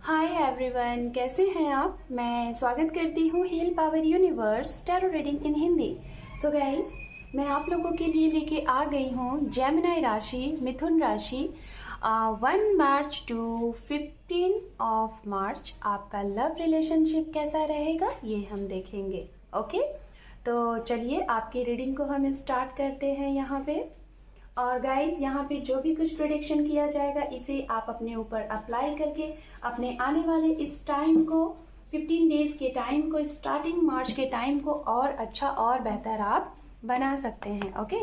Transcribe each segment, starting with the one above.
Hi everyone, कैसे हैं आप। मैं स्वागत करती हूँ heal power universe tarot reading in Hindi. So guys, मैं आप लोगों के लिए लेके आ गई हूँ जेमिनी राशि, मिथुन राशि 1 मार्च टू 15 ऑफ मार्च। आपका लव रिलेशनशिप कैसा रहेगा ये हम देखेंगे। ओके, तो चलिए आपकी रीडिंग को हम स्टार्ट करते हैं यहाँ पे। और गाइज, यहाँ पे जो भी कुछ प्रेडिक्शन किया जाएगा इसे आप अपने ऊपर अप्लाई करके अपने आने वाले इस टाइम को 15 डेज के टाइम को, स्टार्टिंग मार्च के टाइम को और अच्छा और बेहतर आप बना सकते हैं। ओके,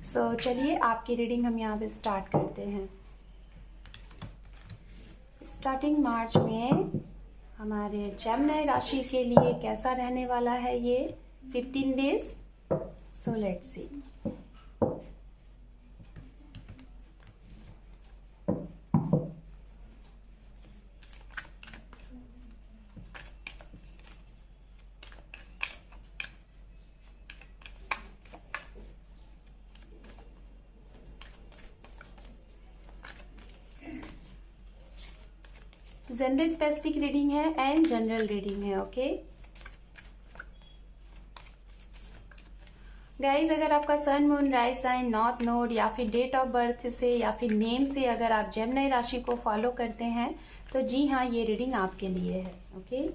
सो चलिए आपकी रीडिंग हम यहाँ पे स्टार्ट करते हैं। स्टार्टिंग मार्च में हमारे जेमिनी राशि के लिए कैसा रहने वाला है ये 15 days. So let's see. Gender specific reading है एंड जनरल रीडिंग है। ओके गाइज, अगर आपका sun, moon, rise sign, north node या फिर डेट ऑफ बर्थ से या फिर नेम से अगर आप जेमिनी राशि को फॉलो करते हैं तो जी हाँ, ये रीडिंग आपके लिए है। ओके,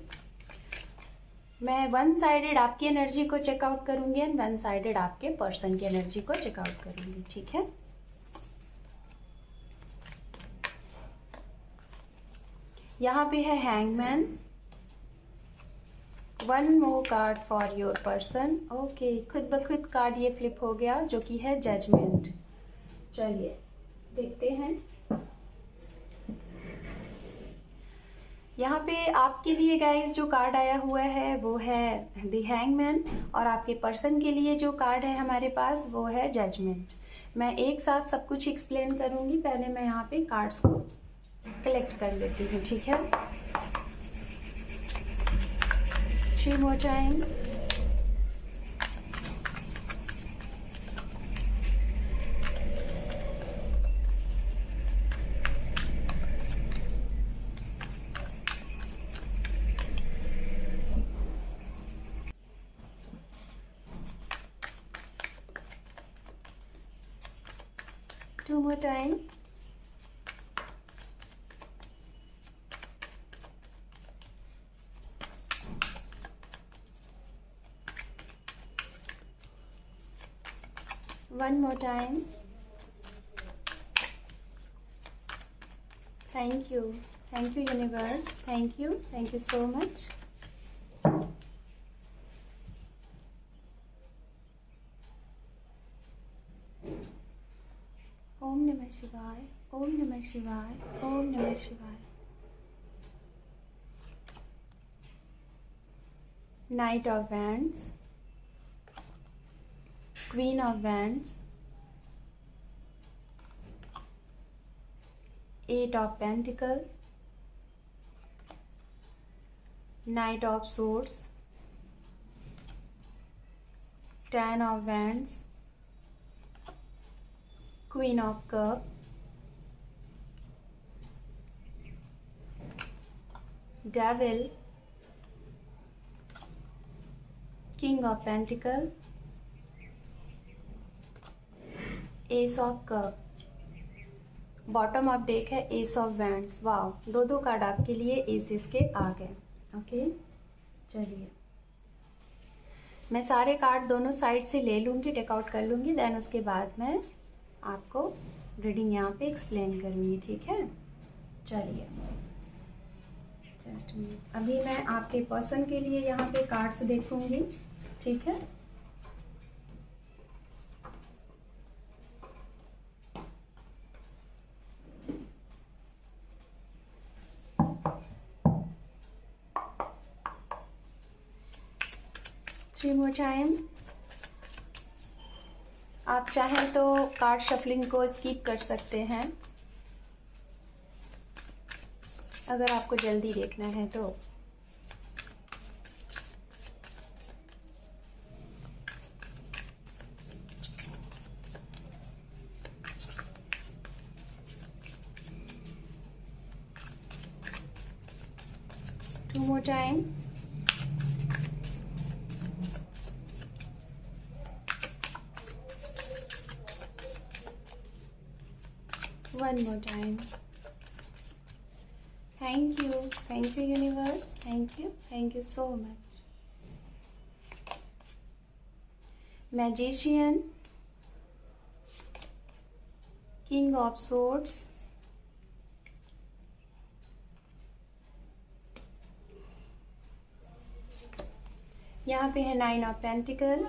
मैं वन साइडेड आपकी एनर्जी को चेकआउट करूंगी एंड वन साइडेड आपके पर्सन की एनर्जी को चेकआउट करूंगी। ठीक है, यहाँ पे है hangman, one more card for your person. Okay, खुद ब खुद कार्ड ये फ्लिप हो गया जो कि है जजमेंट। चलिए देखते हैं। यहाँ पे आपके लिए गाइस जो कार्ड आया हुआ है वो है द हैंगमैन, और आपके पर्सन के लिए जो कार्ड है हमारे पास वो है जजमेंट। मैं एक साथ सब कुछ एक्सप्लेन करूंगी, पहले मैं यहाँ पे कार्ड्स को कलेक्ट कर लेती हूँ। ठीक है, 3 more time। Two more time। One more time। Thank you universe, thank you so much। ओम नमः शिवाय, ओम नमः शिवाय, ओम नमः शिवाय। Night of wands, queen of wands, 8 of Pentacles, Knight of Swords, 10 of Wands, Queen of Cups, Devil, King of Pentacles, Ace of Cups। Bottom of deck है S of wands. Wow, दो card आपके लिए assess के आ गए। Okay, चलिए मैं सारे card दोनों साइड से ले लूँगी, टेकआउट कर लूँगी, देन उसके बाद मैं आपको रीडिंग यहाँ पे एक्सप्लेन करूँगी। ठीक है, चलिए जस्ट मिनट। अभी मैं आपके पर्सन के लिए यहाँ पे कार्ड्स देखूँगी। ठीक है, थ्री मोर टाइम। आप चाहें तो कार्ड शफलिंग को स्किप कर सकते हैं अगर आपको जल्दी देखना है तो। 2 more time. One more time. Thank you universe, thank you so much. Magician, King of Swords, यहाँ पे है 9 of Pentacles,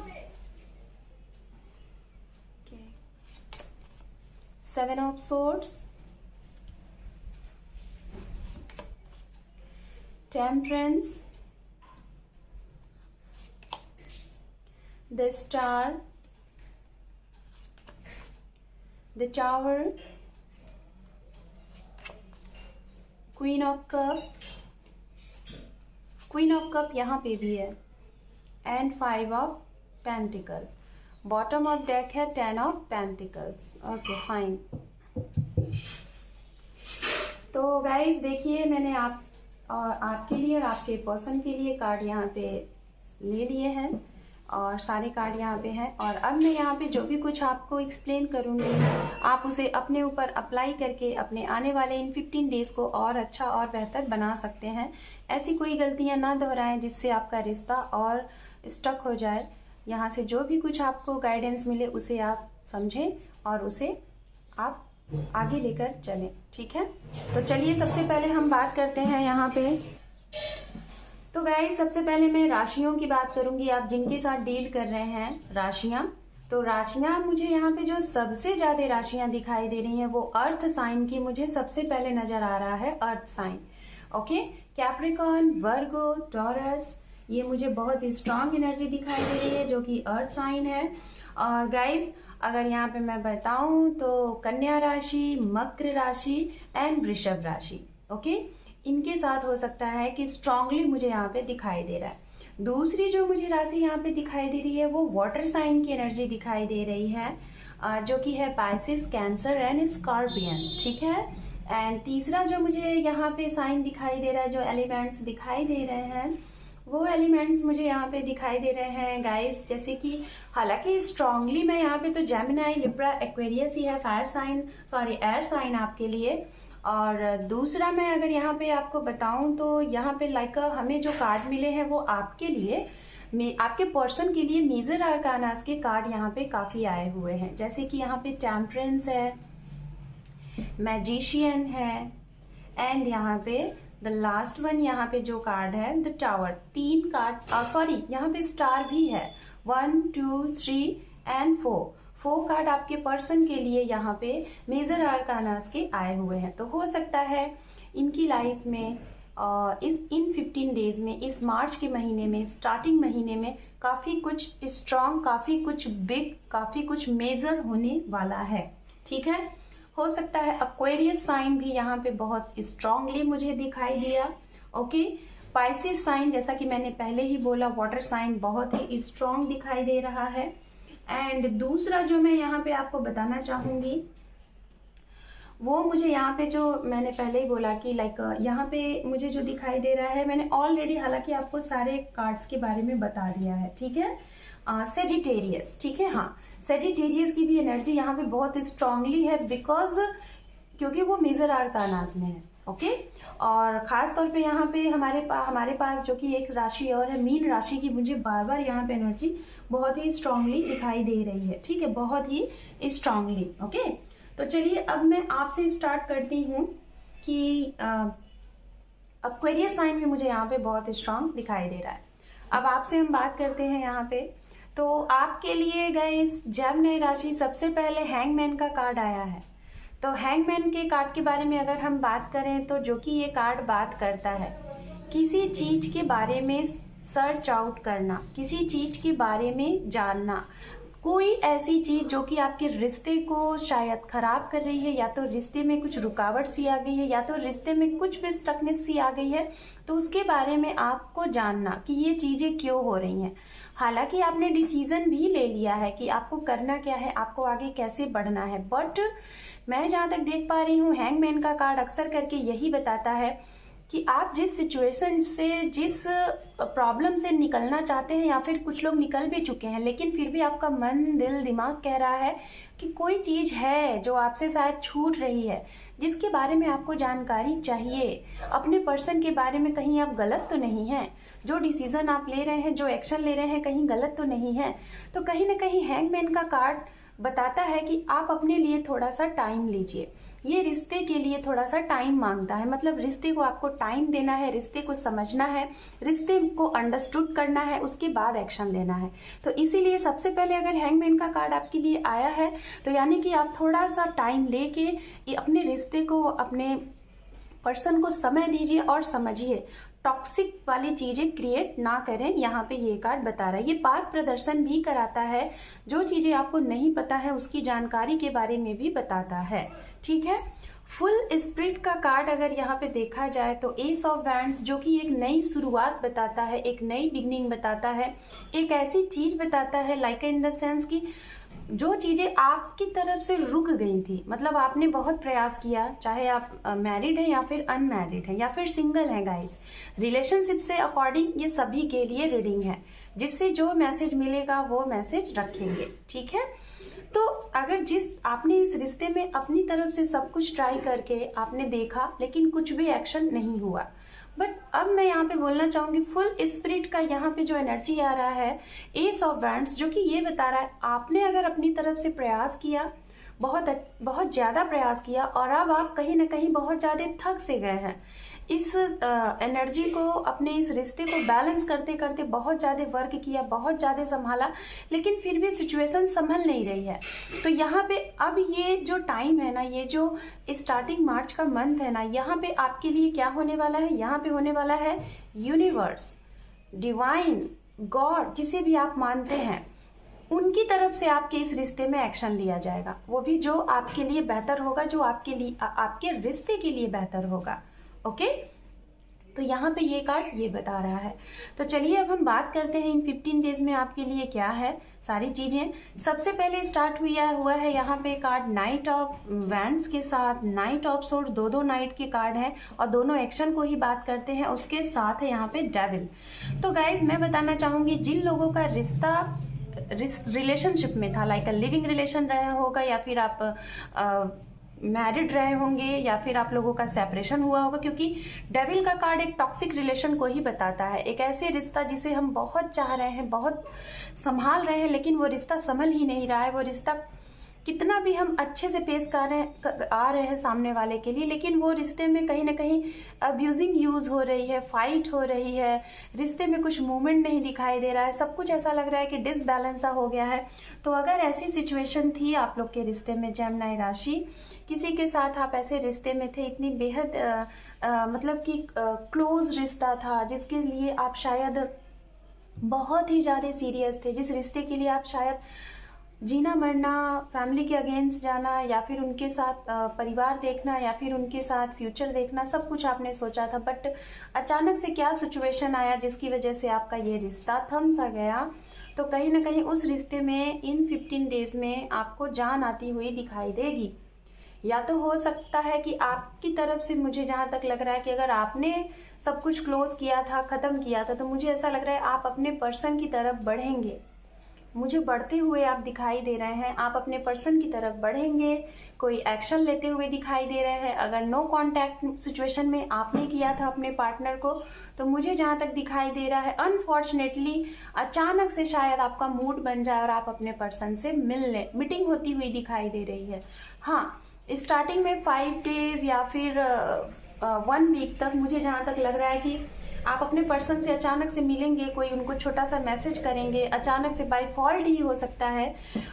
7 of Swords, Temperance, the Star, the Tower, Queen of Cup, यहाँ पे भी है, and 5 of Pentacles. Bottom of deck है 10 of pentacles. Okay fine. तो guys देखिए, मैंने आपके लिए और आपके पर्सन के लिए कार्ड यहाँ पे ले लिए हैं और सारे कार्ड यहाँ पे हैं. और अब मैं यहाँ पे जो भी कुछ आपको एक्सप्लेन करूँगी, आप उसे अपने ऊपर अप्लाई करके अपने आने वाले इन 15 डेज़ को और अच्छा और बेहतर बना सकते हैं. ऐसी कोई गलतियाँ ना दोहराएं जिससे आपका रिश्ता और स्टक हो जाए. यहाँ से जो भी कुछ आपको गाइडेंस मिले उसे आप समझें और उसे आप आगे लेकर चलें. ठीक है, तो चलिए सबसे पहले हम बात करते हैं यहाँ पे. तो गाइस सबसे पहले मैं राशियों की बात करूंगी. आप जिनके साथ डील कर रहे हैं राशियां, तो राशियां मुझे यहाँ पे जो सबसे ज्यादा राशियां दिखाई दे रही हैं वो अर्थ साइन की मुझे सबसे पहले नजर आ रहा है. Earth sign, okay. Capricorn, Virgo, Taurus, ये मुझे बहुत स्ट्रांग एनर्जी दिखाई दे रही है जो कि अर्थ साइन है. और गाइस अगर यहाँ पे मैं बताऊं तो कन्या राशि, मकर राशि एंड वृषभ राशि, ओके, इनके साथ हो सकता है कि स्ट्रांगली मुझे यहाँ पे दिखाई दे रहा है. दूसरी जो मुझे राशि यहाँ पे दिखाई दे रही है वो वाटर साइन की एनर्जी दिखाई दे रही है, जो कि है पाइसिस, कैंसर एंड स्कॉर्पियन. ठीक है. एंड तीसरा जो मुझे यहाँ पे साइन दिखाई दे रहा है, जो एलिमेंट्स दिखाई दे रहे हैं, वो एलिमेंट्स मुझे यहाँ पे दिखाई दे रहे हैं गाइस, जैसे कि हालांकि स्ट्रांगली मैं यहाँ पे तो जेमिनी, लिब्रा, एक्वेरियस ही है एयर साइन आपके लिए. और दूसरा मैं अगर यहाँ पे आपको बताऊं तो यहाँ पे लाइक हमें जो कार्ड मिले हैं वो आपके लिए, आपके पर्सन के लिए मेजर आर्कानास के कार्ड यहाँ पे काफी आए हुए हैं. जैसे कि यहाँ पे टेम्परेंस है, मैजिशियन है एंड यहाँ पे द लास्ट वन यहाँ पे जो कार्ड है द टावर. 3 कार्ड, यहाँ पे स्टार भी है. 1, 2, 3 एंड 4 कार्ड आपके पर्सन के लिए यहाँ पे मेजर आर्कानास के आए हुए हैं. तो हो सकता है इनकी लाइफ में इन 15 डेज में, इस मार्च के महीने में, स्टार्टिंग महीने में काफी कुछ स्ट्रांग, काफी कुछ बिग, काफी कुछ मेजर होने वाला है. ठीक है. हो सकता है एक्वेरियस साइन भी यहाँ पे बहुत स्ट्रांगली मुझे दिखाई दिया. ओके. पाइसिस साइन, जैसा कि मैंने पहले ही बोला, वाटर साइन बहुत ही स्ट्रांग दिखाई दे रहा है. एंड दूसरा जो मैं यहाँ पे आपको बताना चाहूंगी वो मुझे यहाँ पे जो मैंने पहले ही बोला कि लाइक यहाँ पे मुझे जो दिखाई दे रहा है, मैंने ऑलरेडी हालांकि आपको सारे कार्ड्स के बारे में बता दिया है. ठीक है. सेजिटेरियस, ठीक है. हाँ, सेजिटेरियस की भी एनर्जी यहाँ पे बहुत स्ट्रांगली है बिकॉज क्योंकि वो मेजर आर्कानास में है. ओके. और खास तौर पे यहाँ पे हमारे पास जो कि एक राशि और है, मीन राशि की, मुझे बार बार यहाँ पे एनर्जी बहुत ही स्ट्रांगली दिखाई दे रही है. ठीक है, बहुत ही स्ट्रांगली. ओके. तो चलिए अब मैं आपसे स्टार्ट करती हूँ कि एक्वेरियस साइन भी मुझे यहाँ पे बहुत स्ट्रांग दिखाई दे रहा है. अब आपसे हम बात करते हैं यहाँ पे. तो आपके लिए गाइस जेमिनी राशि, सबसे पहले हैंगमैन का कार्ड आया है. तो हैंगमैन के कार्ड के बारे में अगर हम बात करें तो जो कि ये कार्ड बात करता है किसी चीज के बारे में सर्च आउट करना, किसी चीज के बारे में जानना, कोई ऐसी चीज जो कि आपके रिश्ते को शायद खराब कर रही है, या तो रिश्ते में कुछ रुकावट सी आ गई है, या तो रिश्ते में कुछ भी स्टकनेस सी आ गई है, तो उसके बारे में आपको जानना कि ये चीजें क्यों हो रही हैं. हालांकि आपने डिसीजन भी ले लिया है कि आपको करना क्या है, आपको आगे कैसे बढ़ना है, बट मैं जहां तक देख पा रही हूँ हैंगमैन का कार्ड अक्सर करके यही बताता है कि आप जिस सिचुएशन से, जिस प्रॉब्लम से निकलना चाहते हैं, या फिर कुछ लोग निकल भी चुके हैं, लेकिन फिर भी आपका मन, दिल, दिमाग कह रहा है कि कोई चीज़ है जो आपसे शायद छूट रही है, जिसके बारे में आपको जानकारी चाहिए। अपने पर्सन के बारे में कहीं आप गलत तो नहीं हैं, जो डिसीजन आप ले रहे हैं, जो एक्शन ले रहे हैं, कहीं गलत तो नहीं है। तो कहीं ना कहीं हैंगमैन का कार्ड बताता है कि आप अपने लिए थोड़ा सा टाइम लीजिए। ये रिश्ते के लिए थोड़ा सा टाइम मांगता है, मतलब रिश्ते को आपको टाइम देना है, रिश्ते को समझना है, रिश्ते को अंडरस्टूड करना है, उसके बाद एक्शन लेना है। तो इसीलिए सबसे पहले अगर हैंगमैन का कार्ड आपके लिए आया है तो यानी कि आप थोड़ा सा टाइम लेके अपने रिश्ते को, अपने पर्सन को समय दीजिए और समझिए। टॉक्सिक वाली चीजें क्रिएट ना करें, यहाँ पे ये कार्ड बता रहा है। ये पाथ प्रदर्शन भी कराता है, जो चीजें आपको नहीं पता है उसकी जानकारी के बारे में भी बताता है। ठीक है, फुल स्पिरिट का कार्ड अगर यहाँ पे देखा जाए तो एस ऑफ वैंड्स, जो कि एक नई शुरुआत बताता है, एक नई बिगनिंग बताता है, एक ऐसी चीज बताता है लाइक इन द सेंस कि जो चीजें आपकी तरफ से रुक गई थी, मतलब आपने बहुत प्रयास किया, चाहे आप मैरिड हैं या फिर अनमैरिड हैं या फिर सिंगल हैं गाइस, रिलेशनशिप से अकॉर्डिंग ये सभी के लिए रीडिंग है, जिससे जो मैसेज मिलेगा वो मैसेज रखेंगे। ठीक है, तो अगर जिस आपने इस रिश्ते में अपनी तरफ से सब कुछ ट्राई करके आपने देखा लेकिन कुछ भी एक्शन नहीं हुआ, बट अब मैं यहाँ पे बोलना चाहूंगी फुल स्पिरिट का यहाँ पे जो एनर्जी आ रहा है एस ऑफ वैंड्स, जो कि ये बता रहा है आपने अगर अपनी तरफ से प्रयास किया, बहुत ज़्यादा प्रयास किया, और अब आप कहीं ना कहीं बहुत ज़्यादा थक से गए हैं। इस एनर्जी को, अपने इस रिश्ते को बैलेंस करते करते बहुत ज़्यादा वर्क किया, बहुत ज़्यादा संभाला, लेकिन फिर भी सिचुएशन संभल नहीं रही है। तो यहाँ पे अब ये जो टाइम है ना, ये जो स्टार्टिंग मार्च का मंथ है ना, यहाँ पे आपके लिए क्या होने वाला है, यहाँ पे होने वाला है यूनिवर्स, डिवाइन, गॉड, जिसे भी आप मानते हैं, उनकी तरफ से आपके इस रिश्ते में एक्शन लिया जाएगा, वो भी जो आपके लिए बेहतर होगा, जो आपके लिए, आपके रिश्ते के लिए बेहतर होगा। ओके, तो यहाँ पे ये कार्ड ये बता रहा है। तो चलिए अब हम बात करते हैं इन 15 डेज में आपके लिए क्या है सारी चीजें। सबसे पहले स्टार्ट हुआ है यहाँ पे कार्ड नाइट ऑफ वैंड्स के साथ, नाइट ऑफ सोर्ड, दो नाइट के कार्ड है और दोनों एक्शन को ही बात करते हैं। उसके साथ है यहाँ पे डेविल। तो गाइज मैं बताना चाहूंगी, जिन लोगों का रिश्ता रिलेशनशिप में था, लाइक लिविंग रिलेशन रहा होगा, या फिर आप मैरिड रहे होंगे, या फिर आप लोगों का सेपरेशन हुआ होगा, क्योंकि डेविल का कार्ड एक टॉक्सिक रिलेशन को ही बताता है। एक ऐसे रिश्ता जिसे हम बहुत चाह रहे हैं, बहुत संभाल रहे हैं, लेकिन वो रिश्ता संभल ही नहीं रहा है। वो रिश्ता कितना भी हम अच्छे से पेश आ रहे हैं सामने वाले के लिए, लेकिन वो रिश्ते में कहीं ना कहीं अब्यूजिंग यूज हो रही है, फाइट हो रही है, रिश्ते में कुछ मूवमेंट नहीं दिखाई दे रहा है, सब कुछ ऐसा लग रहा है कि डिसबैलेंस हो गया है। तो अगर ऐसी सिचुएशन थी आप लोग के रिश्ते में, जेमिनी राशि, किसी के साथ आप ऐसे रिश्ते में थे, इतनी बेहद मतलब कि क्लोज रिश्ता था, जिसके लिए आप शायद बहुत ही ज़्यादा सीरियस थे, जिस रिश्ते के लिए आप शायद जीना मरना, फैमिली के अगेंस्ट जाना, या फिर उनके साथ परिवार देखना, या फिर उनके साथ फ्यूचर देखना, सब कुछ आपने सोचा था। बट अचानक से क्या सिचुएशन आया जिसकी वजह से आपका ये रिश्ता थम सा गया। तो कहीं ना कहीं उस रिश्ते में इन 15 डेज में आपको जान आती हुई दिखाई देगी। या तो हो सकता है कि आपकी तरफ से, मुझे जहाँ तक लग रहा है कि अगर आपने सब कुछ क्लोज किया था, ख़त्म किया था, तो मुझे ऐसा लग रहा है आप अपने पर्सन की तरफ बढ़ेंगे। मुझे बढ़ते हुए आप दिखाई दे रहे हैं, आप अपने पर्सन की तरफ बढ़ेंगे, कोई एक्शन लेते हुए दिखाई दे रहे हैं। अगर नो कांटेक्ट सिचुएशन में आपने किया था अपने पार्टनर को, तो मुझे जहाँ तक दिखाई दे रहा है अनफॉर्चुनेटली अचानक से शायद आपका मूड बन जाए और आप अपने पर्सन से मिल लें, मीटिंग होती हुई दिखाई दे रही है। हाँ, स्टार्टिंग में 5 डेज या फिर 1 वीक तक मुझे जहाँ तक लग रहा है कि आप अपने पर्सन से अचानक से मिलेंगे, कोई उनको छोटा सा मैसेज करेंगे, अचानक से बाय फॉल्ट ही हो सकता है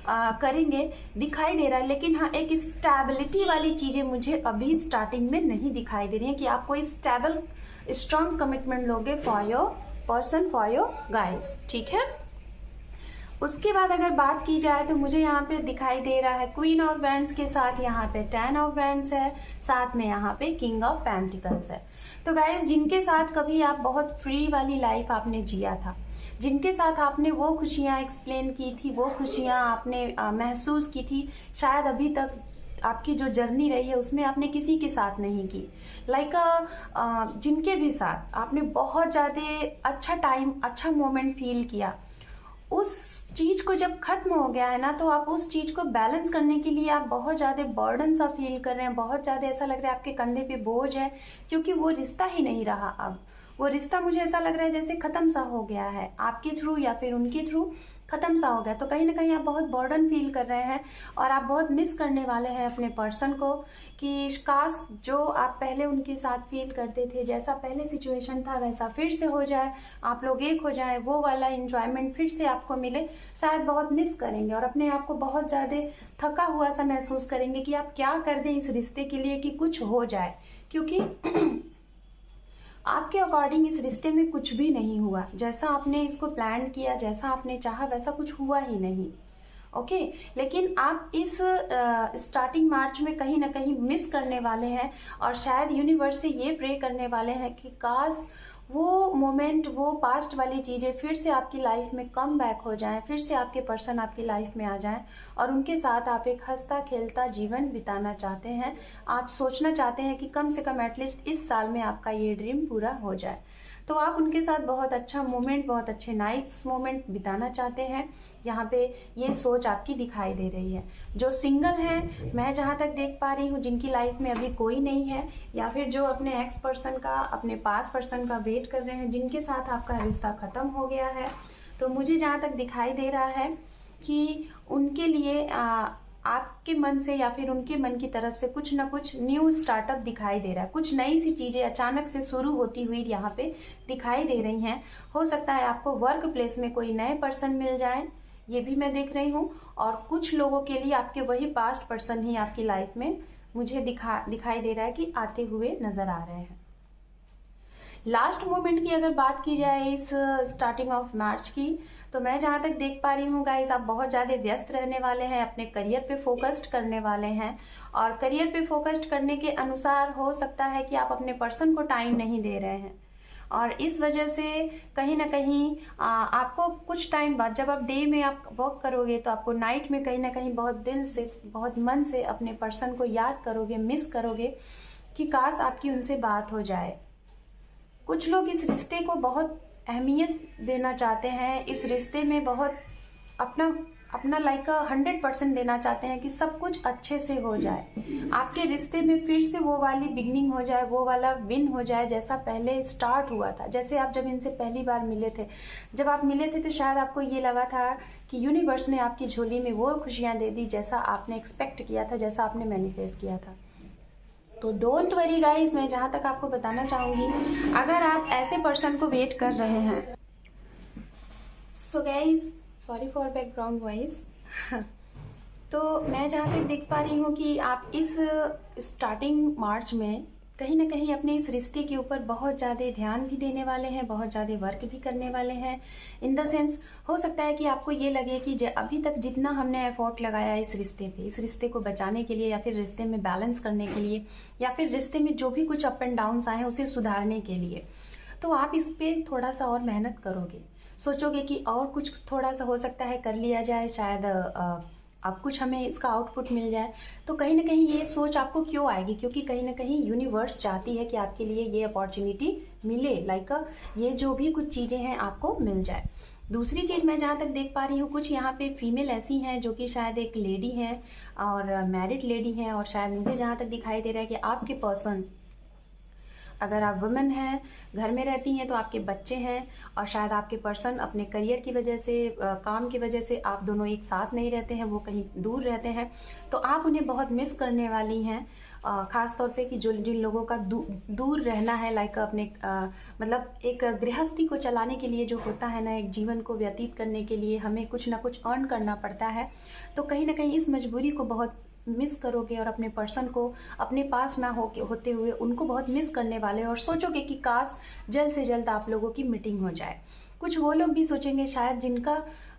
करेंगे, दिखाई दे रहा है। लेकिन हाँ, एक स्टेबिलिटी वाली चीज़ें मुझे अभी स्टार्टिंग में नहीं दिखाई दे रही हैं कि आप कोई स्टेबल स्ट्रॉन्ग कमिटमेंट लोगे for your person, for your guys. ठीक है, उसके बाद अगर बात की जाए तो मुझे यहाँ पे दिखाई दे रहा है क्वीन ऑफ वैंड्स के साथ यहाँ पे 10 ऑफ वैंड्स है, साथ में यहाँ पे किंग ऑफ पेंटिकल्स है। तो गाइस, जिनके साथ कभी आप बहुत फ्री वाली लाइफ आपने जिया था, जिनके साथ आपने वो खुशियाँ एक्सप्लेन की थी, वो खुशियाँ आपने महसूस की थी, शायद अभी तक आपकी जो जर्नी रही है उसमें आपने किसी के साथ नहीं की, लाइक जिनके भी साथ आपने बहुत ज़्यादा अच्छा टाइम, अच्छा मोमेंट फील किया, उस चीज़ को जब खत्म हो गया है ना, तो आप उस चीज़ को बैलेंस करने के लिए आप बहुत ज़्यादा बर्डन सा फील कर रहे हैं, बहुत ज़्यादा ऐसा लग रहा है आपके कंधे पे बोझ है, क्योंकि वो रिश्ता ही नहीं रहा। अब वो रिश्ता मुझे ऐसा लग रहा है जैसे ख़त्म सा हो गया है, आपके थ्रू या फिर उनके थ्रू ख़त्म सा हो गया। तो कहीं ना कहीं आप बहुत बर्डन फील कर रहे हैं और आप बहुत मिस करने वाले हैं अपने पर्सन को, कि काश जो आप पहले उनके साथ फील करते थे, जैसा पहले सिचुएशन था वैसा फिर से हो जाए, आप लोग एक हो जाए, वो वाला एंजॉयमेंट फिर से आपको मिले। शायद बहुत मिस करेंगे और अपने आप को बहुत ज़्यादा थका हुआ सा महसूस करेंगे कि आप क्या कर दें इस रिश्ते के लिए कि कुछ हो जाए, क्योंकि आपके अकॉर्डिंग इस रिश्ते में कुछ भी नहीं हुआ। जैसा आपने इसको प्लान किया, जैसा आपने चाहा, वैसा कुछ हुआ ही नहीं। ओके, लेकिन आप इस स्टार्टिंग मार्च में कहीं ना कहीं मिस करने वाले हैं और शायद यूनिवर्स से ये प्रे करने वाले हैं कि काश वो मोमेंट, वो पास्ट वाली चीज़ें फिर से आपकी लाइफ में कम बैक हो जाएं, फिर से आपके पर्सन आपकी लाइफ में आ जाएं और उनके साथ आप एक हंसता खेलता जीवन बिताना चाहते हैं। आप सोचना चाहते हैं कि कम से कम एटलीस्ट इस साल में आपका ये ड्रीम पूरा हो जाए। तो आप उनके साथ बहुत अच्छा मोमेंट, बहुत अच्छे नाइट्स मोमेंट बिताना चाहते हैं। यहाँ पे ये सोच आपकी दिखाई दे रही है। जो सिंगल हैं, मैं जहाँ तक देख पा रही हूँ, जिनकी लाइफ में अभी कोई नहीं है, या फिर जो अपने एक्स पर्सन का, अपने पास पर्सन का वेट कर रहे हैं, जिनके साथ आपका रिश्ता ख़त्म हो गया है, तो मुझे जहाँ तक दिखाई दे रहा है कि उनके लिए आपके मन से या फिर उनके मन की तरफ से कुछ ना कुछ न्यू स्टार्टअप दिखाई दे रहा है। कुछ नई सी चीज़ें अचानक से शुरू होती हुई यहाँ पे दिखाई दे रही हैं। हो सकता है आपको वर्क प्लेस में कोई नए पर्सन मिल जाए, ये भी मैं देख रही हूँ, और कुछ लोगों के लिए आपके वही पास्ट पर्सन ही आपकी लाइफ में मुझे दिखाई दे रहा है कि आते हुए नजर आ रहे हैं। लास्ट मोमेंट की अगर बात की जाए इस स्टार्टिंग ऑफ मार्च की, तो मैं जहाँ तक देख पा रही हूँ गाइस, आप बहुत ज़्यादा व्यस्त रहने वाले हैं, अपने करियर पे फोकस्ड करने वाले हैं, और करियर पे फोकस्ड करने के अनुसार हो सकता है कि आप अपने पर्सन को टाइम नहीं दे रहे हैं, और इस वजह से कहीं ना कहीं आपको कुछ टाइम बाद, जब आप डे में आप वर्क करोगे, तो आपको नाइट में कहीं ना कहीं बहुत दिल से, बहुत मन से अपने पर्सन को याद करोगे, मिस करोगे कि काश आपकी उनसे बात हो जाए। कुछ लोग इस रिश्ते को बहुत अहमियत देना चाहते हैं, इस रिश्ते में बहुत अपना लाइक 100% देना चाहते हैं कि सब कुछ अच्छे से हो जाए, आपके रिश्ते में फिर से वो वाली बिगनिंग हो जाए, वो वाला विन हो जाए जैसा पहले स्टार्ट हुआ था। जैसे आप जब इनसे पहली बार मिले थे, जब आप मिले थे तो शायद आपको ये लगा था कि यूनिवर्स ने आपकी झोली में वो खुशियाँ दे दी जैसा आपने एक्सपेक्ट किया था, जैसा आपने मैनिफेस्ट किया था। तो डोंट वरी गाइज, मैं जहाँ तक आपको बताना चाहूँगी, अगर आप ऐसे पर्सन को वेट कर रहे हैं, so guys sorry for background voice तो मैं जहाँ तक देख पा रही हूँ कि आप इस स्टार्टिंग मार्च में कहीं ना कहीं अपने इस रिश्ते के ऊपर बहुत ज़्यादा ध्यान भी देने वाले हैं, बहुत ज़्यादा वर्क भी करने वाले हैं। इन द सेंस, हो सकता है कि आपको ये लगे कि अभी तक जितना हमने एफर्ट लगाया इस रिश्ते पे, इस रिश्ते को बचाने के लिए, या फिर रिश्ते में बैलेंस करने के लिए, या फिर रिश्ते में जो भी कुछ अप एंड डाउन्स आए हैं उसे सुधारने के लिए, तो आप इस पर थोड़ा सा और मेहनत करोगे, सोचोगे कि और कुछ थोड़ा सा हो सकता है कर लिया जाए, शायद अब कुछ हमें इसका आउटपुट मिल जाए। तो कहीं ना कहीं ये सोच आपको क्यों आएगी, क्योंकि कहीं ना कहीं यूनिवर्स चाहती है कि आपके लिए ये अपॉर्चुनिटी मिले, लाइक ये जो भी कुछ चीज़ें हैं आपको मिल जाए। दूसरी चीज़ मैं जहाँ तक देख पा रही हूँ, कुछ यहाँ पे फीमेल ऐसी हैं जो कि शायद एक लेडी है और मैरिड लेडी हैं, और शायद मुझे जहाँ तक दिखाई दे रहा है कि आपके पर्सन, अगर आप वुमेन हैं, घर में रहती हैं, तो आपके बच्चे हैं, और शायद आपके पर्सन अपने करियर की वजह से, काम की वजह से आप दोनों एक साथ नहीं रहते हैं, वो कहीं दूर रहते हैं, तो आप उन्हें बहुत मिस करने वाली हैं। ख़ास तौर पे कि जो जिन लोगों का दूर रहना है, लाइक अपने मतलब एक गृहस्थी को चलाने के लिए जो होता है ना, एक जीवन को व्यतीत करने के लिए हमें कुछ ना कुछ अर्न करना पड़ता है, तो कहीं ना कहीं इस मजबूरी को बहुत मिस करोगे और अपने पर्सन को अपने पास ना होते हुए उनको बहुत मिस करने वाले हो, और सोचोगे कि काश जल्द से जल्द आप लोगों की मीटिंग हो जाए। कुछ वो लोग भी सोचेंगे शायद जिनका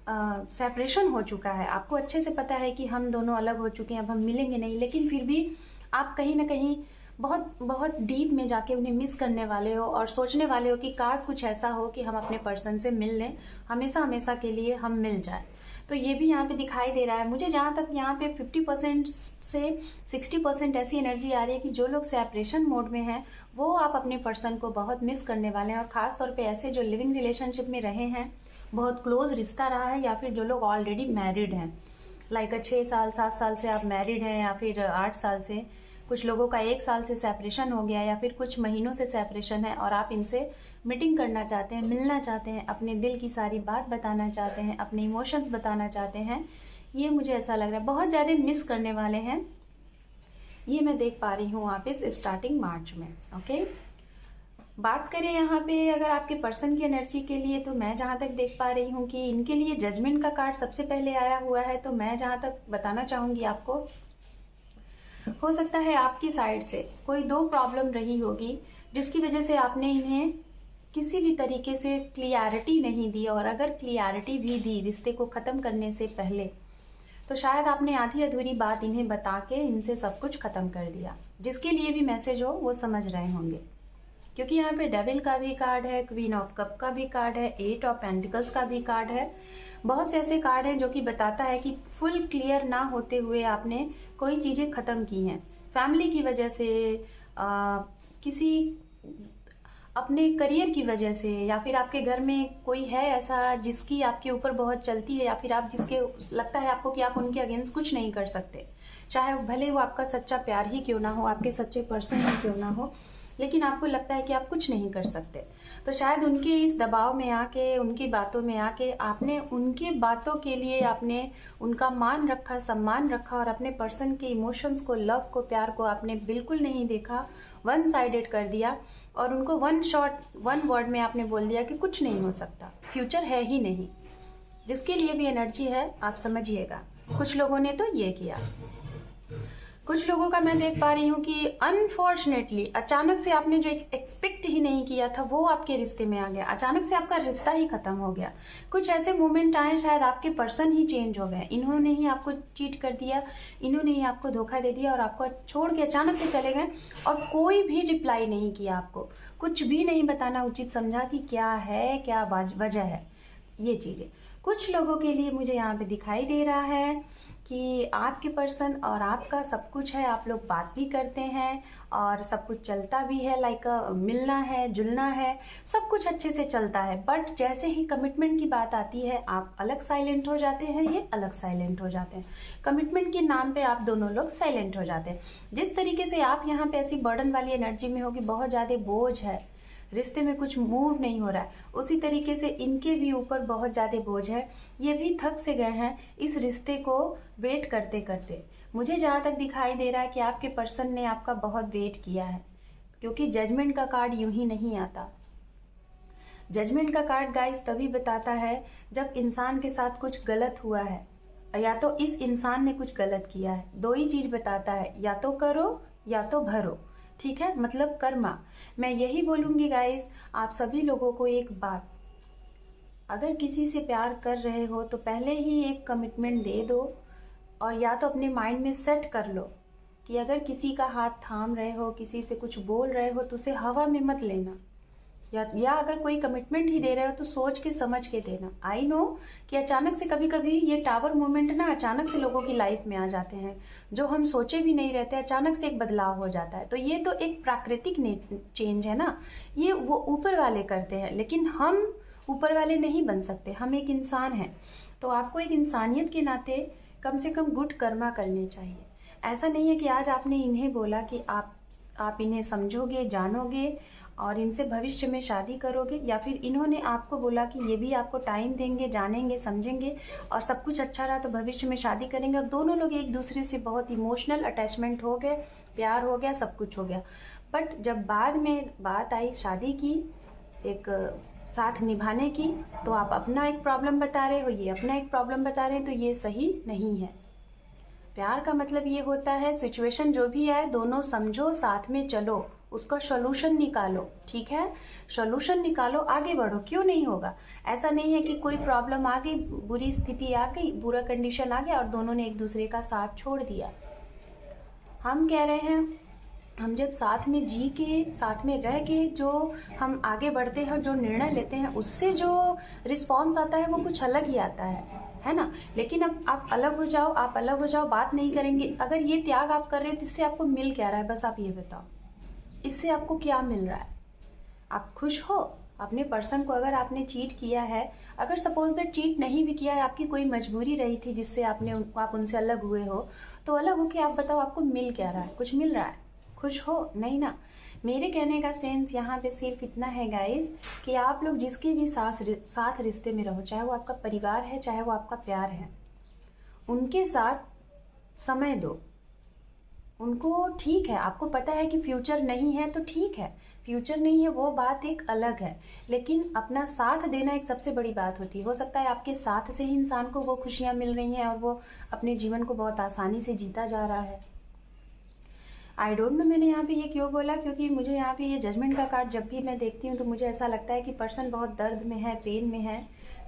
सेपरेशन हो चुका है, आपको अच्छे से पता है कि हम दोनों अलग हो चुके हैं, अब हम मिलेंगे नहीं, लेकिन फिर भी आप कहीं ना कहीं बहुत बहुत डीप में जाके उन्हें मिस करने वाले हो और सोचने वाले हो कि काश कुछ ऐसा हो कि हम अपने पर्सन से मिल लें, हमेशा हमेशा के लिए हम मिल जाए। तो ये भी यहाँ पे दिखाई दे रहा है। मुझे जहाँ तक यहाँ पे 50% से 60% ऐसी एनर्जी आ रही है कि जो लोग सेपरेशन मोड में हैं वो आप अपने पर्सन को बहुत मिस करने वाले हैं। और ख़ास तौर पे ऐसे जो लिविंग रिलेशनशिप में रहे हैं, बहुत क्लोज रिश्ता रहा है, या फिर जो लोग ऑलरेडी मैरिड हैं, लाइक 6 साल 7 साल से आप मैरिड हैं, या फिर 8 साल से, कुछ लोगों का 1 साल से सेपरेशन हो गया, या फिर कुछ महीनों से सेपरेशन है और आप इनसे मीटिंग करना चाहते हैं, मिलना चाहते हैं, अपने दिल की सारी बात बताना चाहते हैं, अपने इमोशंस बताना चाहते हैं। ये मुझे ऐसा लग रहा है बहुत ज़्यादा मिस करने वाले हैं। ये मैं देख पा रही हूँ वापस स्टार्टिंग मार्च में। ओके, बात करें यहाँ पे अगर आपके पर्सन की एनर्जी के लिए, तो मैं जहाँ तक देख पा रही हूँ कि इनके लिए जजमेंट का कार्ड सबसे पहले आया हुआ है। तो मैं जहाँ तक बताना चाहूँगी आपको, हो सकता है आपकी साइड से कोई 2 प्रॉब्लम रही होगी जिसकी वजह से आपने इन्हें किसी भी तरीके से क्लियरिटी नहीं दी, और अगर क्लियरिटी भी दी रिश्ते को ख़त्म करने से पहले, तो शायद आपने आधी अधूरी बात इन्हें बता के इनसे सब कुछ ख़त्म कर दिया। जिसके लिए भी मैसेज हो वो समझ रहे होंगे, क्योंकि यहाँ पे डेविल का भी कार्ड है, क्वीन ऑफ कप का भी कार्ड है, 8 ऑफ पेंटिकल्स का भी कार्ड है। बहुत से ऐसे कार्ड हैं जो कि बताता है कि फुल क्लियर ना होते हुए आपने कोई चीज़ें ख़त्म की हैं, फैमिली की वजह से, किसी अपने करियर की वजह से, या फिर आपके घर में कोई है ऐसा जिसकी आपके ऊपर बहुत चलती है, या फिर आप जिसके लगता है आपको कि आप उनके अगेंस्ट कुछ नहीं कर सकते, चाहे भले वो आपका सच्चा प्यार ही क्यों ना हो, आपके सच्चे पर्सन ही क्यों ना हो, लेकिन आपको लगता है कि आप कुछ नहीं कर सकते। तो शायद उनके इस दबाव में आके, उनकी बातों में आके, आपने उनके बातों के लिए आपने उनका मान रखा, सम्मान रखा, और अपने पर्सन के इमोशंस को, लव को, प्यार को आपने बिल्कुल नहीं देखा, वन साइडेड कर दिया, और उनको वन शॉट, वन वर्ड में आपने बोल दिया कि कुछ नहीं हो सकता, फ्यूचर है ही नहीं। जिसके लिए भी एनर्जी है आप समझिएगा। कुछ लोगों ने तो ये किया। कुछ लोगों का मैं देख पा रही हूँ कि अनफॉर्चुनेटली अचानक से आपने जो एक एक्सपेक्ट ही नहीं किया था वो आपके रिश्ते में आ गया, अचानक से आपका रिश्ता ही खत्म हो गया। कुछ ऐसे मोमेंट आए, शायद आपके पर्सन ही चेंज हो गए, इन्होंने ही आपको चीट कर दिया, इन्होंने ही आपको धोखा दे दिया और आपको छोड़ के अचानक से चले गए, और कोई भी रिप्लाई नहीं किया, आपको कुछ भी नहीं बताना उचित समझा कि क्या है, क्या वजह है ये चीज़ें। कुछ लोगों के लिए मुझे यहाँ पे दिखाई दे रहा है कि आपके पर्सन और आपका सब कुछ है, आप लोग बात भी करते हैं और सब कुछ चलता भी है, लाइक मिलना है, जुलना है, सब कुछ अच्छे से चलता है। बट जैसे ही कमिटमेंट की बात आती है आप अलग साइलेंट हो जाते हैं, ये अलग साइलेंट हो जाते हैं। कमिटमेंट के नाम पे आप दोनों लोग साइलेंट हो जाते हैं। जिस तरीके से आप यहाँ पे ऐसी बर्डन वाली एनर्जी में हो कि बहुत ज़्यादा बोझ है, रिश्ते में कुछ मूव नहीं हो रहा है, उसी तरीके से इनके भी ऊपर बहुत ज़्यादा बोझ है। ये भी थक से गए हैं इस रिश्ते को वेट करते करते। मुझे जहाँ तक दिखाई दे रहा है कि आपके पर्सन ने आपका बहुत वेट किया है, क्योंकि जजमेंट का कार्ड यूं ही नहीं आता। जजमेंट का कार्ड गाइस तभी बताता है जब इंसान के साथ कुछ गलत हुआ है, या तो इस इंसान ने कुछ गलत किया है। 2 ही चीज़ बताता है, या तो करो या तो भरो, ठीक है, मतलब कर्मा। मैं यही बोलूँगी गाइस आप सभी लोगों को एक बात, अगर किसी से प्यार कर रहे हो तो पहले ही एक कमिटमेंट दे दो, और या तो अपने माइंड में सेट कर लो कि अगर किसी का हाथ थाम रहे हो, किसी से कुछ बोल रहे हो तो उसे हवा में मत लेना, या अगर कोई कमिटमेंट ही दे रहे हो तो सोच के समझ के देना। आई नो कि अचानक से कभी कभी ये टावर मोमेंट ना अचानक से लोगों की लाइफ में आ जाते हैं, जो हम सोचे भी नहीं रहते, अचानक से एक बदलाव हो जाता है। तो ये तो एक प्राकृतिक चेंज है ना, ये वो ऊपर वाले करते हैं, लेकिन हम ऊपर वाले नहीं बन सकते, हम एक इंसान हैं। तो आपको एक इंसानियत के नाते कम से कम गुड कर्मा करने चाहिए। ऐसा नहीं है कि आज आपने इन्हें बोला कि आप इन्हें समझोगे, जानोगे और इनसे भविष्य में शादी करोगे, या फिर इन्होंने आपको बोला कि ये भी आपको टाइम देंगे, जानेंगे, समझेंगे और सब कुछ अच्छा रहा तो भविष्य में शादी करेंगे। और दोनों लोग एक दूसरे से बहुत इमोशनल अटैचमेंट हो गए, प्यार हो गया, सब कुछ हो गया। बट जब बाद में बात आई शादी की, एक साथ निभाने की, तो आप अपना एक प्रॉब्लम बता रहे हो, ये अपना एक प्रॉब्लम बता रहे हैं, तो ये सही नहीं है। प्यार का मतलब ये होता है सिचुएशन जो भी है दोनों समझो, साथ में चलो, उसका सॉल्यूशन निकालो, ठीक है, सॉल्यूशन निकालो, आगे बढ़ो। क्यों नहीं होगा? ऐसा नहीं है कि कोई प्रॉब्लम आ गई, बुरी स्थिति आ गई, बुरा कंडीशन आ गया और दोनों ने एक दूसरे का साथ छोड़ दिया। हम कह रहे हैं हम जब साथ में जी के, साथ में रह के जो हम आगे बढ़ते हैं, जो निर्णय लेते हैं, उससे जो रिस्पॉन्स आता है वो कुछ अलग ही आता है। है ना। लेकिन अब आप अलग हो जाओ, आप अलग हो जाओ, बात नहीं करेंगे। अगर ये त्याग आप कर रहे हो तो इससे आपको मिल क्या रहा है, बस आप ये बताओ, इससे आपको क्या मिल रहा है? आप खुश हो अपने पर्सन को? अगर आपने चीट किया है, अगर सपोज दैट चीट नहीं भी किया है, आपकी कोई मजबूरी रही थी जिससे आप उनसे अलग हुए हो, तो अलग होके आप बताओ आपको मिल क्या रहा है? कुछ मिल रहा है? खुश हो? नहीं ना। मेरे कहने का सेंस यहाँ पे सिर्फ इतना है गाइस, कि आप लोग जिसके भी साथ रिश्ते में रहो, चाहे वो आपका परिवार है, चाहे वो आपका प्यार है, उनके साथ समय दो उनको। ठीक है, आपको पता है कि फ्यूचर नहीं है तो ठीक है, फ्यूचर नहीं है वो बात एक अलग है, लेकिन अपना साथ देना एक सबसे बड़ी बात होती है। हो सकता है आपके साथ से ही इंसान को वो खुशियां मिल रही हैं और वो अपने जीवन को बहुत आसानी से जीता जा रहा है। आई डोंट नो मैंने यहाँ पे ये क्यों बोला, क्योंकि मुझे यहाँ पे ये जजमेंट का कार्ड जब भी मैं देखती हूँ तो मुझे ऐसा लगता है कि पर्सन बहुत दर्द में है, पेन में है,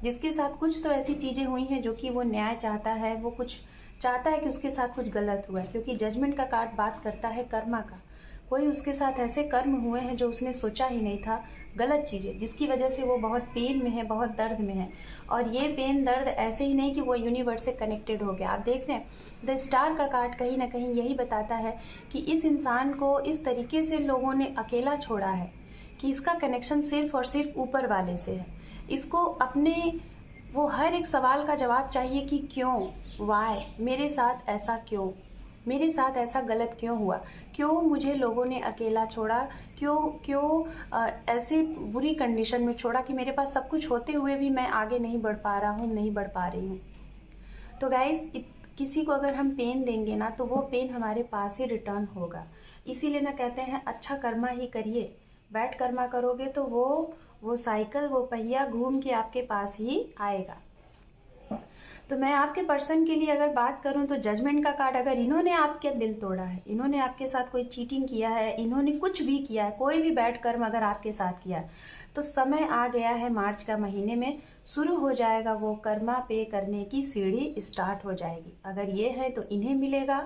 जिसके साथ कुछ तो ऐसी चीज़ें हुई हैं जो कि वो न्याय चाहता है, वो कुछ चाहता है कि उसके साथ कुछ गलत हुआ है। क्योंकि जजमेंट का कार्ड बात करता है कर्मा का। कोई उसके साथ ऐसे कर्म हुए हैं जो उसने सोचा ही नहीं था, गलत चीज़ें, जिसकी वजह से वो बहुत पेन में है, बहुत दर्द में है। और ये पेन दर्द ऐसे ही नहीं कि वो यूनिवर्स से कनेक्टेड हो गया। आप देख रहे हैं द स्टार का कार्ड कहीं ना कहीं यही बताता है कि इस इंसान को इस तरीके से लोगों ने अकेला छोड़ा है कि इसका कनेक्शन सिर्फ और सिर्फ ऊपर वाले से है। इसको अपने वो हर एक सवाल का जवाब चाहिए कि क्यों, वाई, मेरे साथ ऐसा क्यों, मेरे साथ ऐसा गलत क्यों हुआ, क्यों मुझे लोगों ने अकेला छोड़ा, क्यों क्यों ऐसे बुरी कंडीशन में छोड़ा कि मेरे पास सब कुछ होते हुए भी मैं आगे नहीं बढ़ पा रहा हूँ, नहीं बढ़ पा रही हूँ। तो गाइस, किसी को अगर हम पेन देंगे ना तो वो पेन हमारे पास ही रिटर्न होगा। इसीलिए ना कहते हैं अच्छा कर्मा ही करिए। बैड कर्मा करोगे तो वो साइकिल, वो पहिया घूम के आपके पास ही आएगा। तो मैं आपके पर्सन के लिए अगर बात करूं तो जजमेंट का कार्ड, अगर इन्होंने आपके दिल तोड़ा है, इन्होंने आपके साथ कोई चीटिंग किया है, इन्होंने कुछ भी किया है, कोई भी बैड कर्म अगर आपके साथ किया है, तो समय आ गया है, मार्च का महीने में शुरू हो जाएगा वो कर्मा पे करने की सीढ़ी स्टार्ट हो जाएगी। अगर ये है तो इन्हें मिलेगा,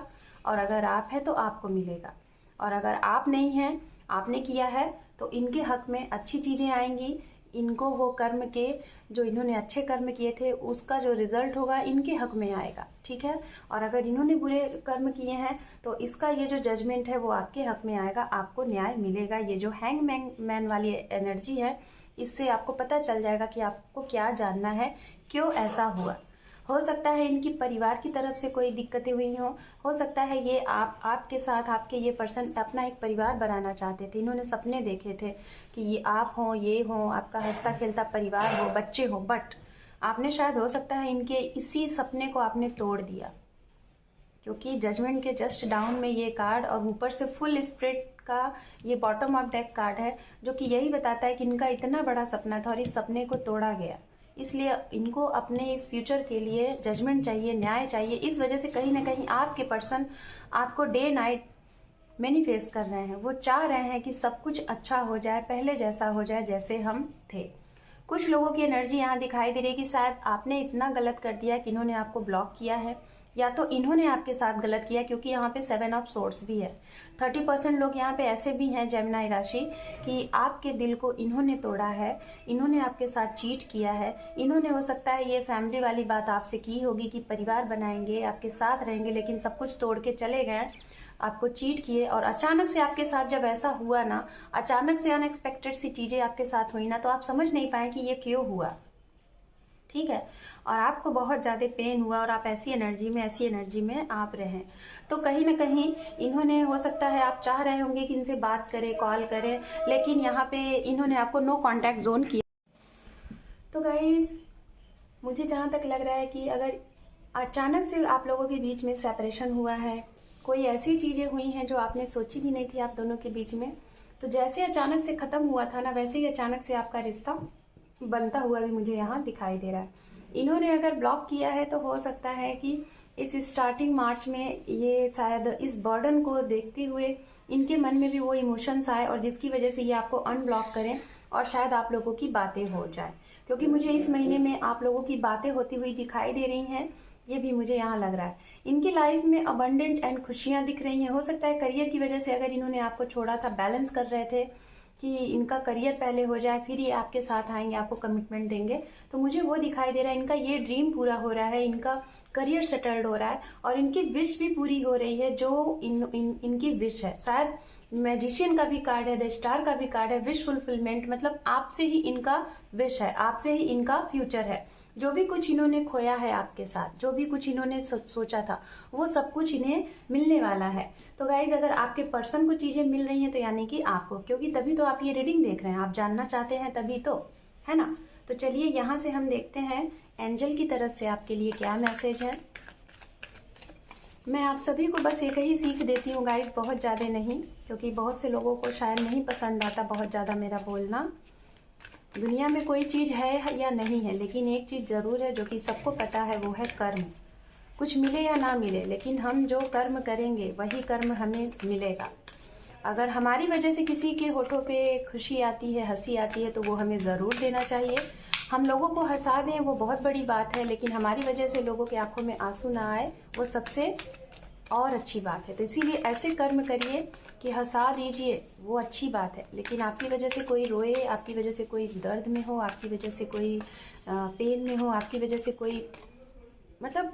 और अगर आप है तो आपको मिलेगा। और अगर आप नहीं हैं, आपने किया है, तो इनके हक में अच्छी चीज़ें आएंगी। इनको वो कर्म के, जो इन्होंने अच्छे कर्म किए थे उसका जो रिजल्ट होगा इनके हक में आएगा, ठीक है। और अगर इन्होंने बुरे कर्म किए हैं तो इसका ये जो जजमेंट है वो आपके हक में आएगा, आपको न्याय मिलेगा। ये जो हैंग मैन वाली एनर्जी है, इससे आपको पता चल जाएगा कि आपको क्या जानना है, क्यों ऐसा हुआ। हो सकता है इनकी परिवार की तरफ से कोई दिक्कतें हुई हो सकता है ये आपके साथ, आपके ये पर्सन अपना एक परिवार बनाना चाहते थे, इन्होंने सपने देखे थे कि ये आप हो, ये हो, आपका हंसता खेलता परिवार हो, बच्चे हो, बट आपने शायद, हो सकता है इनके इसी सपने को आपने तोड़ दिया। क्योंकि जजमेंट के जस्ट डाउन में ये कार्ड और ऊपर से फुल स्प्रेड का ये बॉटम ऑफ डेक कार्ड है, जो कि यही बताता है कि इनका इतना बड़ा सपना था और इस सपने को तोड़ा गया। इसलिए इनको अपने इस फ्यूचर के लिए जजमेंट चाहिए, न्याय चाहिए। इस वजह से कहीं ना कहीं आपके पर्सन आपको डे नाइट मैनिफेस्ट कर रहे हैं। वो चाह रहे हैं कि सब कुछ अच्छा हो जाए, पहले जैसा हो जाए जैसे हम थे। कुछ लोगों की एनर्जी यहाँ दिखाई दे रही है कि शायद आपने इतना गलत कर दिया कि इन्होंने आपको ब्लॉक किया है, या तो इन्होंने आपके साथ गलत किया, क्योंकि यहाँ पे 7 ऑफ सोर्स भी है। 30% लोग यहाँ पे ऐसे भी हैं जेमिनी राशि कि आपके दिल को इन्होंने तोड़ा है, इन्होंने आपके साथ चीट किया है। इन्होंने, हो सकता है ये फैमिली वाली बात आपसे की होगी कि परिवार बनाएंगे, आपके साथ रहेंगे, लेकिन सब कुछ तोड़ के चले गए, आपको चीट किए। और अचानक से आपके साथ जब ऐसा हुआ ना, अचानक से अनएक्सपेक्टेड सी चीज़ें आपके साथ हुई ना, तो आप समझ नहीं पाए कि ये क्यों हुआ, ठीक है। और आपको बहुत ज़्यादा पेन हुआ और आप ऐसी एनर्जी में आप रहें। तो कहीं ना कहीं इन्होंने, हो सकता है आप चाह रहे होंगे कि इनसे बात करें, कॉल करें, लेकिन यहाँ पे इन्होंने आपको नो कांटेक्ट जोन किया। तो गाइज, मुझे जहाँ तक लग रहा है कि अगर अचानक से आप लोगों के बीच में सेपरेशन हुआ है, कोई ऐसी चीज़ें हुई हैं जो आपने सोची भी नहीं थी आप दोनों के बीच में, तो जैसे अचानक से ख़त्म हुआ था ना, वैसे ही अचानक से आपका रिश्ता बनता हुआ भी मुझे यहाँ दिखाई दे रहा है। इन्होंने अगर ब्लॉक किया है तो हो सकता है कि इस स्टार्टिंग मार्च में ये शायद इस बर्डन को देखते हुए इनके मन में भी वो इमोशंस आए, और जिसकी वजह से ये आपको अनब्लॉक करें और शायद आप लोगों की बातें हो जाए। क्योंकि मुझे इस महीने में आप लोगों की बातें होती हुई दिखाई दे रही हैं, ये भी मुझे यहाँ लग रहा है। इनकी लाइफ में अबंडेंट एंड खुशियाँ दिख रही हैं। हो सकता है करियर की वजह से अगर इन्होंने आपको छोड़ा था, बैलेंस कर रहे थे, कि इनका करियर पहले हो जाए फिर ये आपके साथ आएंगे, आपको कमिटमेंट देंगे। तो मुझे वो दिखाई दे रहा है, इनका ये ड्रीम पूरा हो रहा है, इनका करियर सेटल्ड हो रहा है और इनकी विश भी पूरी हो रही है जो इनकी विश है। शायद मैजिशियन का भी कार्ड है, द स्टार का भी कार्ड है, विश फुलफिलमेंट, मतलब आपसे ही इनका विश है, आपसे ही इनका फ्यूचर है। जो भी कुछ इन्होंने खोया है आपके साथ, जो भी कुछ इन्होंने सोचा था, वो सब कुछ इन्हें मिलने वाला है। तो गाइज अगर आपके पर्सन को चीजें मिल रही हैं तो यानी कि आपको, क्योंकि तभी तो आप ये रीडिंग देख रहे हैं, आप जानना चाहते हैं तभी तो, है ना। तो चलिए यहाँ से हम देखते हैं एंजल की तरफ से आपके लिए क्या मैसेज है। मैं आप सभी को बस एक ही सीख देती हूँ गाइज, बहुत ज़्यादा नहीं, क्योंकि बहुत से लोगों को शायद नहीं पसंद आता बहुत ज़्यादा मेरा बोलना। दुनिया में कोई चीज़ है या नहीं है, लेकिन एक चीज़ ज़रूर है जो कि सबको पता है, वो है कर्म। कुछ मिले या ना मिले, लेकिन हम जो कर्म करेंगे वही कर्म हमें मिलेगा। अगर हमारी वजह से किसी के होठों पे खुशी आती है, हंसी आती है, तो वो हमें ज़रूर देना चाहिए। हम लोगों को हंसा दें वो बहुत बड़ी बात है, लेकिन हमारी वजह से लोगों की आंखों में आंसू ना आए वो सबसे और अच्छी बात है। तो इसीलिए ऐसे कर्म करिए कि हंसा दीजिए, वो अच्छी बात है। लेकिन आपकी वजह से कोई रोए, आपकी वजह से कोई दर्द में हो, आपकी वजह से कोई पेन में हो, आपकी वजह से कोई, मतलब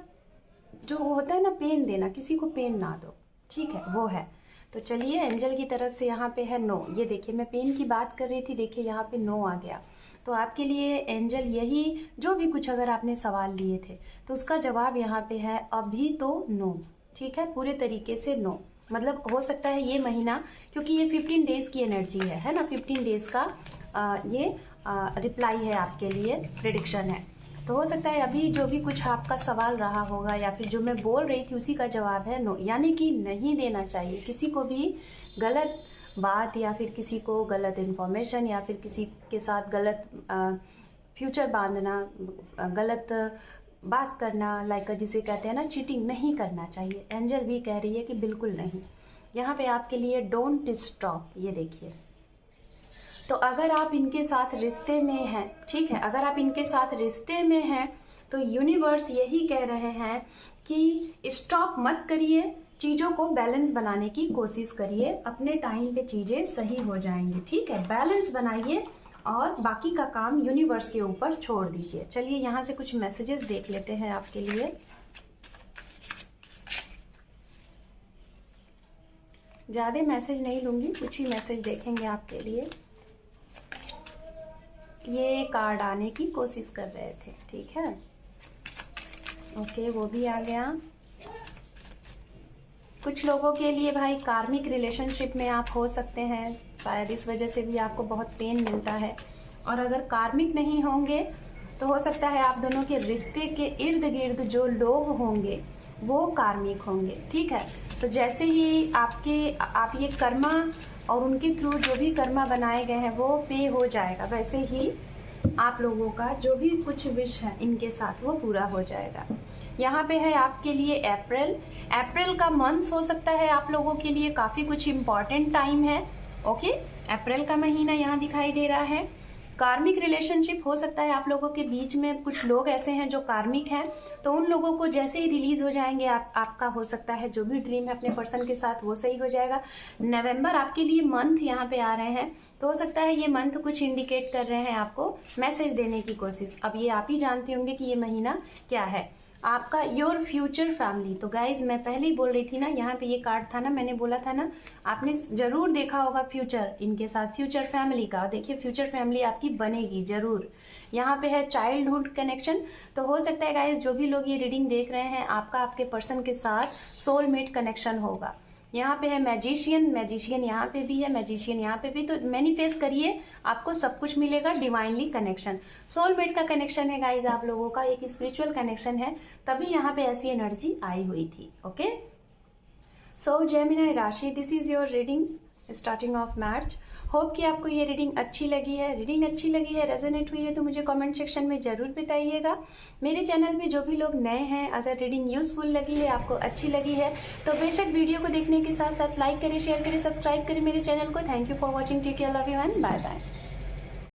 जो होता है ना पेन देना, किसी को पेन ना दो, ठीक है, वो है। तो चलिए एंजल की तरफ से यहाँ पे है नो। ये देखिए मैं पेन की बात कर रही थी, देखिए यहाँ पे नो आ गया। तो आपके लिए एंजल यही, जो भी कुछ अगर आपने सवाल लिए थे तो उसका जवाब यहाँ पे है अभी तो नो, ठीक है, पूरे तरीके से नो। मतलब हो सकता है ये महीना, क्योंकि ये 15 डेज की एनर्जी है ना, 15 डेज का ये रिप्लाई है आपके लिए, प्रेडिक्शन है। तो हो सकता है अभी जो भी कुछ आपका सवाल रहा होगा या फिर जो मैं बोल रही थी उसी का जवाब है नो, यानी कि नहीं देना चाहिए किसी को भी गलत बात या फिर किसी को गलत इन्फॉर्मेशन या फिर किसी के साथ गलत फ्यूचर बांधना, गलत बात करना, लाइक जिसे कहते हैं ना चीटिंग, नहीं करना चाहिए। एंजल भी कह रही है कि बिल्कुल नहीं। यहाँ पे आपके लिए डोंट स्टॉप, ये देखिए। तो अगर आप इनके साथ रिश्ते में हैं, ठीक है, अगर आप इनके साथ रिश्ते में हैं तो यूनिवर्स यही कह रहे हैं कि स्टॉप मत करिए, चीज़ों को बैलेंस बनाने की कोशिश करिए, अपने टाइम पे चीज़ें सही हो जाएंगी, ठीक है। बैलेंस बनाइए और बाकी का काम यूनिवर्स के ऊपर छोड़ दीजिए। चलिए यहाँ से कुछ मैसेजेस देख लेते हैं आपके लिए। ज़्यादा मैसेज नहीं लूँगी, कुछ ही मैसेज देखेंगे आपके लिए। ये कार्ड आने की कोशिश कर रहे थे, ठीक है, ओके, वो भी आ गया। कुछ लोगों के लिए भाई कार्मिक रिलेशनशिप में आप हो सकते हैं, शायद इस वजह से भी आपको बहुत पेन मिलता है। और अगर कार्मिक नहीं होंगे तो हो सकता है आप दोनों के रिश्ते के इर्द गिर्द जो लोग होंगे वो कार्मिक होंगे, ठीक है। तो जैसे ही आप ये कर्मा और उनके थ्रू जो भी कर्मा बनाए गए हैं वो पे हो जाएगा, वैसे ही आप लोगों का जो भी कुछ विश है इनके साथ वो पूरा हो जाएगा। यहाँ पे है आपके लिए अप्रैल का मंथ हो सकता है आप लोगों के लिए काफ़ी कुछ इम्पॉर्टेंट टाइम है, ओके। अप्रैल का महीना यहाँ दिखाई दे रहा है। कार्मिक रिलेशनशिप हो सकता है आप लोगों के बीच में कुछ लोग ऐसे हैं जो कार्मिक हैं, तो उन लोगों को जैसे ही रिलीज हो जाएंगे आपका हो सकता है जो भी ड्रीम है अपने पर्सन के साथ वो सही हो जाएगा। नवंबर आपके लिए मंथ यहाँ पे आ रहे हैं, तो हो सकता है ये मंथ कुछ इंडिकेट कर रहे हैं आपको, मैसेज देने की कोशिश। अब ये आप ही जानते होंगे कि ये महीना क्या है आपका, योर फ्यूचर फैमिली। तो गाइज मैं पहले ही बोल रही थी ना, यहाँ पे ये कार्ड था ना, मैंने बोला था ना, आपने जरूर देखा होगा फ्यूचर इनके साथ, फ्यूचर फैमिली का। देखिए फ्यूचर फैमिली आपकी बनेगी जरूर। यहाँ पे है चाइल्डहुड कनेक्शन, तो हो सकता है गाइज जो भी लोग ये रीडिंग देख रहे हैं आपका आपके पर्सन के साथ सोलमेट कनेक्शन होगा। यहाँ पे है मैजिशियन यहाँ पे भी है, मैजिशियन यहाँ पे भी। तो मैनिफेस्ट करिए, आपको सब कुछ मिलेगा, डिवाइनली कनेक्शन, सोलमेट का कनेक्शन है गाइज आप लोगों का, एक स्पिरिचुअल कनेक्शन है, तभी यहाँ पे ऐसी एनर्जी आई हुई थी, ओके। सो जेमिनी राशि, this is your reading starting of March. Hope कि आपको ये रीडिंग अच्छी लगी है। रीडिंग अच्छी लगी है, रेजोनेट हुई है तो मुझे कमेंट सेक्शन में ज़रूर बताइएगा। मेरे चैनल पे जो भी लोग नए हैं, अगर रीडिंग यूजफुल लगी है, आपको अच्छी लगी है, तो बेशक वीडियो को देखने के साथ साथ लाइक करें, शेयर करें, सब्सक्राइब करें मेरे चैनल को। Thank you for watching, take care, love you and bye bye.